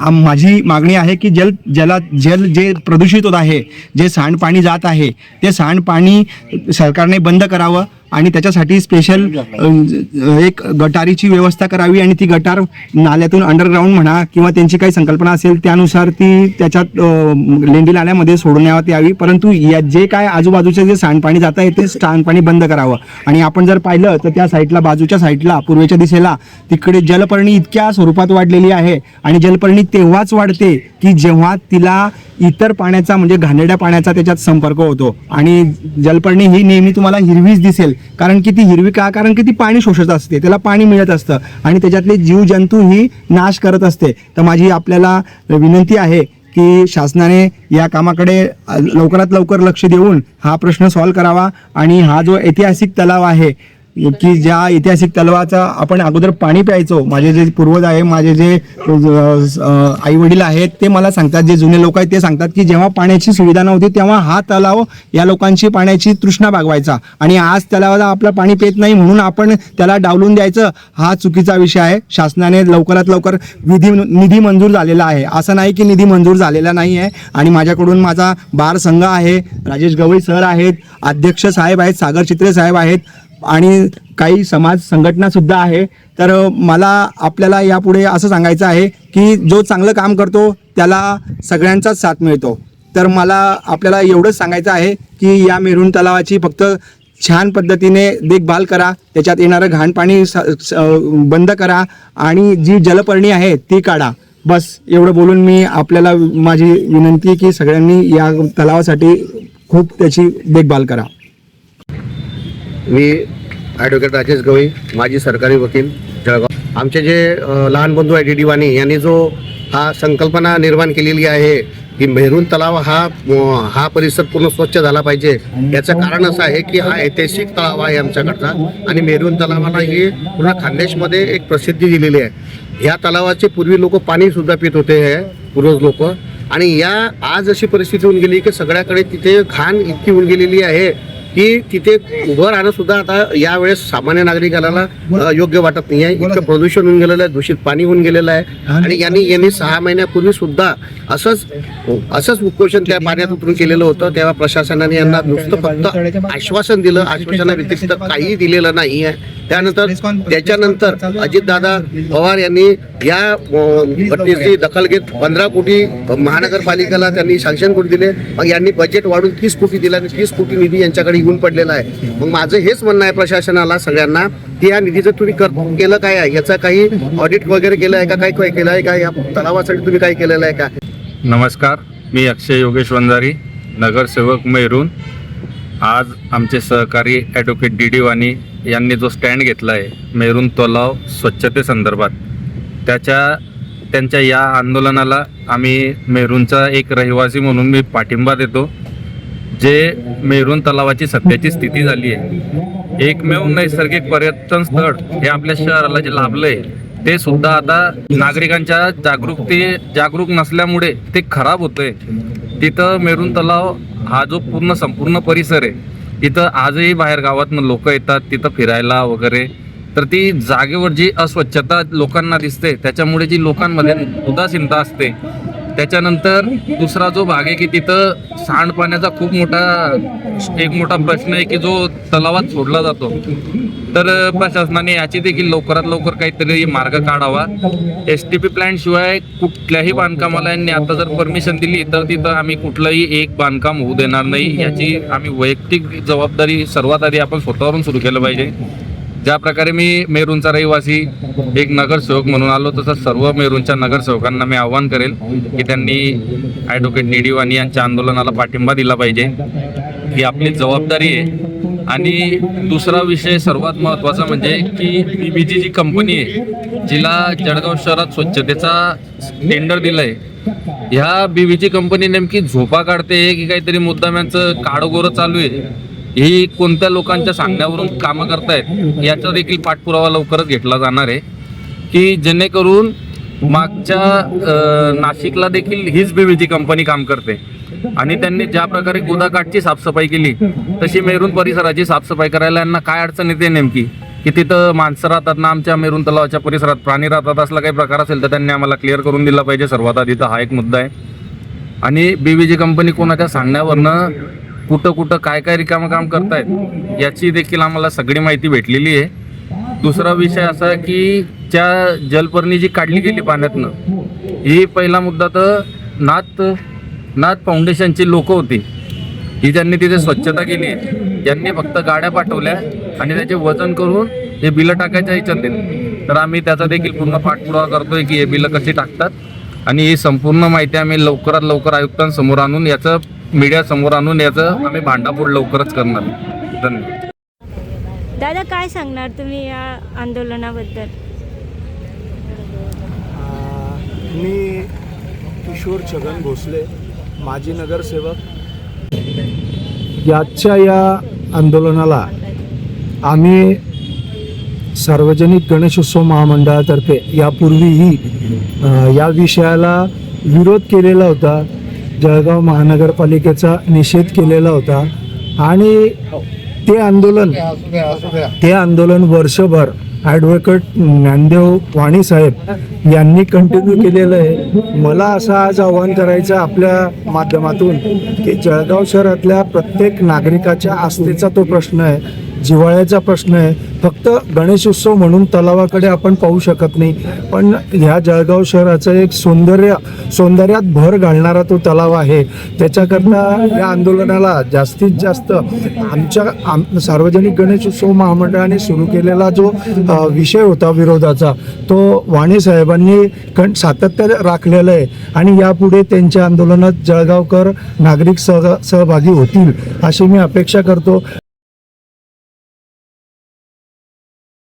माझी मागणी आहे की जल जे प्रदूषित होत आहे, जे सांडपाणी जात आहे, ते सांडपाणी सरकारने बंद करावं आणि त्याच्यासाठी स्पेशल एक गटारीची व्यवस्था करावी आणि ती गटार नाल्यातून अंडरग्राऊंड म्हणा किंवा त्यांची काही संकल्पना असेल त्यानुसार ती त्याच्यात लेंडी नाल्यामध्ये सोडण्यात यावी. परंतु या जे काय आजूबाजूचे जे सांडपाणी जात आहे ते सांडपाणी बंद करावं. आणि आपण जर पाहिलं तर त्या साईडला, बाजूच्या साईडला, पूर्वेच्या दिशेला तिकडे जलपर्णी इतक्या स्वरूपात वाढलेली आहे आणि जलपर्णी तेव्हाच वाढते की जेव्हा तिला इतर पाण्याचा म्हणजे घाणेरड्या पाण्याचा त्याच्यात संपर्क होतो. आणि जलपर्णी ही नेहमी तुम्हाला हिरवीच दिसेल. कारण की ती हिरवी का? कारण की ती पाणी शोषत असते, त्याला पाणी मिळत असतं आणि त्याच्यातले जीवजंतू ही नाश करत असते. तर माझी आपल्याला विनंती आहे की शासनाने या कामाकडे लवकरात लवकर लक्ष देऊन हा प्रश्न सॉल्व्ह करावा. आणि हा जो ऐतिहासिक तलाव आहे की ज्या ऐतिहासिक तलावाचा आपण अगोदर पाणी प्यायचो, माझे जे पूर्वज आहे, माझे जे आई वडील आहेत ते मला सांगतात, जे जुने लोक आहेत ते सांगतात की जेव्हा पाण्याची सुविधा नव्हती तेव्हा हा तलाव या लोकांची पाण्याची तृष्णा भागवायचा आणि आज तलावाला आपलं पाणी पेत नाही म्हणून आपण त्याला डावलून द्यायचं, हा चुकीचा विषय आहे. शासनाने लवकरात लवकर निधी मंजूर झालेला आहे, असं नाही की निधी मंजूर झालेला नाही आहे. आणि माझ्याकडून माझा बार संघ आहे, राजेश गवई सर आहेत, अध्यक्ष साहेब आहेत, सागर चित्रे साहेब आहेत आणि काही समाज संघटना सुद्धा आहे. तर मला आपल्याला यापुढे असं सांगायचं आहे की जो चांगलं काम करतो त्याला सगळ्यांचाच साथ मिळतो. तर मला आपल्याला एवढंच सांगायचं आहे की या मेरून तलावाची फक्त छान पद्धतीने देखभाल करा, त्याच्यात येणारं घाण पाणी बंद करा आणि जी जलपर्णी आहे ती काढा. बस एवढं बोलून मी आपल्याला माझी विनंती की सगळ्यांनी या तलावासाठी खूप त्याची देखभाल करा. मी ॲडव्होकेट राजेश गवई, माजी सरकारी वकील, जळगाव. आमचे जे लहान बंधू आहे डी वाणी यांनी जो हा संकल्पना निर्माण केलेली आहे की मेरून तलाव हा परिसर पूर्ण स्वच्छ झाला पाहिजे, याचं कारण असं आहे की हा ऐतिहासिक तलाव आहे आमच्याकडचा आणि मेरून तलावाला ही पूर्ण खानदेशमध्ये एक प्रसिद्धी दिलेली आहे. ह्या तलावाचे पूर्वी लोक पाणीसुद्धा पित होते, हे पूर्वज लोक. आणि या आज अशी परिस्थिती होऊन गेली की सगळ्याकडे तिथे घाण इतकी होऊन गेलेली आहे की तिथे उभं राहणं सुद्धा आता यावेळेस सामान्य नागरिकाला योग्य वाटत नाही आहे. इतकं प्रदूषण होऊन गेलेलं आहे, दूषित पाणी होऊन गेलेलं आहे. आणि यांनी 6 महिन्यापूर्वी सुद्धा असंच उपोषण त्या पाण्यात उतरून केलेलं होतं. तेव्हा प्रशासनाने यांना नुसतं फक्त आश्वासन दिलं, आश्वासनाव्यतिरिक्त काहीही दिलेलं नाही आहे. त्याच्यानंतर अजितदादा पवार यांनी या घटनेची दखल घेत 15 कोटी महानगरपालिकेला त्यांनी सँक्शन करून दिले. मग यांनी बजेट वाढून 30 कोटी दिला आणि 30 कोटी निधी यांच्याकडे येऊन पडलेला आहे. मग माझं हेच म्हणणं आहे प्रशासनाला, सगळ्यांना, की या निधीचं तुम्ही केलं काय आहे, याचा काही ऑडिट वगैरे केलं आहे का, काय केलं आहे का, या तलावासाठी तुम्ही काय केलेलं आहे का? नमस्कार, मी अक्षय योगेश वंजारी, नगरसेवक मेरून. आज आमचे सहकारी ॲडव्होकेट डी वाणी यांनी जो स्टँड घेतला आहे मेरून तलाव स्वच्छतेसंदर्भात, त्यांच्या या आंदोलनाला आम्ही मेरूनचा एक रहिवासी म्हणून मी पाठिंबा देतो. जे मेरून तलावाची सध्याची स्थिती झाली आहे, एकमेव नैसर्गिक पर्यटन स्थळ हे आपल्या शहराला जे लाभलं आहे ते सुद्धा आता नागरिकांच्या जागरूक नसल्यामुळे ते खराब होतंय. तिथं मेरून तलाव हा जो संपूर्ण परिसर आहे, तिथं आजही बाहेर गावातनं लोक येतात तिथं फिरायला वगैरे. तर ती जागेवर जी अस्वच्छता लोकांना दिसते त्याच्यामुळे जी लोकांमध्ये उदासीनता असते. त्याच्यानंतर दुसरा जो भाग आहे की तिथं सांडपाण्याचा खूप मोठा प्रश्न आहे की जो तलावात सोडला जातो. तर प्रशासनाने याची देखील लवकरात लवकर काहीतरी मार्ग काढावा. STP प्लॅन शिवाय कुठल्याही बांधकामाला यांनी आता जर परमिशन दिली तर तिथं आम्ही कुठलंही एक बांधकाम होऊ देणार नाही. याची आम्ही वैयक्तिक जबाबदारी सर्वात आधी आपण स्वतःवरून सुरू केलं पाहिजे. ज्या प्रकारे मी मेरूनचा रहिवासी एक नगरसेवक म्हणून आलो, तसं सर्व मेरूनच्या नगरसेवकांना मी आवाहन करेल की त्यांनी ॲडव्होकेट डी वाणी यांच्या आंदोलनाला पाठिंबा दिला पाहिजे. ही आपली जबाबदारी आहे. आणि दुसरा विषय सर्वात महत्त्वाचा म्हणजे की BBG जी कंपनी आहे, जिला जळगाव शहरात स्वच्छतेचा टेंडर दिलं आहे, ह्या BBG कंपनी नेमकी झोपा काढते की काहीतरी मुद्दाम्यांचं काळोगोरं चालू आहे, ही कोणत्या लोकांच्या सांगण्यावरून कामं करतायत याचा देखील पाठपुरावा लवकरच घेतला जाणार आहे. की जेणेकरून मागच्या नाशिकला देखील हीच BBG कंपनी काम करते आणि त्यांनी ज्या प्रकारे गोदाकाठची साफसफाई केली तशी मेरून परिसराची साफसफाई करायला यांना काय अडचण येते नेमकी की तिथं माणसं राहतात ना आमच्या मेरून तलावाच्या परिसरात प्राणी राहतात असला काही प्रकार असेल तर त्यांनी आम्हाला क्लिअर करून दिला पाहिजे. सर्वात आधी तर हा एक मुद्दा आहे. आणि BVG कंपनी कोणाच्या सांगण्यावरनं कुठं काय रिकामं काम करतायत याची देखील आम्हाला सगळी माहिती भेटलेली आहे. दुसरा विषय असा आहे की त्या जलपर्णी जी काढली गेली पाण्यातनं, ही पहिला मुद्दा तर नाथ फाउंडेशनची लोक होती, ही ज्यांनी तिथे स्वच्छता केली आहे, ज्यांनी फक्त गाड्या पाठवल्या आणि त्याचे वजन करून हे बिलं टाकायच्या ह्याच्यात दिले. तर आम्ही त्याचा देखील पूर्ण पाठपुरावा करतोय की हे बिलं कशी टाकतात आणि ही संपूर्ण माहिती आम्ही लवकरात लवकर आयुक्तांसमोर आणून याचं मीडियासमोर आणून याचं आम्ही भांडाफोड लवकरच करणार. धन्यवाद. दादा, काय सांगणार तुम्ही या आंदोलनाबद्दल? मी किशोर छगन भोसले, माजी नगरसेवक. याच्या या आंदोलनाला आम्ही सार्वजनिक गणेशोत्सव महामंडळातर्फे यापूर्वीही या विषयाला विरोध केलेला होता. जळगाव महानगरपालिकेचा निषेध केलेला होता आणि ते आंदोलन वर्षभर ॲडव्होकेट ज्ञानदेव वाणी साहेब यांनी कंटिन्यू केलेलं आहे. मला असं आज आव्हान करायचं आपल्या माध्यमातून की जळगाव शहरातल्या प्रत्येक नागरिकाच्या आस्थेचा तो प्रश्न आहे, जिव्हाळ्याचा प्रश्न आहे. फक्त गणेशोत्सव म्हणून तलावाकडे आपण पाहू शकत नाही, पण ह्या जळगाव शहराचं एक सौंदर्यात भर घालणारा तो तलाव आहे. त्याच्याकरता या आंदोलनाला जास्तीत जास्त सार्वजनिक गणेशोत्सव महामंडळाने सुरू केलेला जो विषय होता विरोधाचा, तो वाणी साहेबांनी सातत्य राखलेलं आहे आणि यापुढे त्यांच्या आंदोलनात जळगावकर नागरिक सहभागी होतील अशी मी अपेक्षा करतो.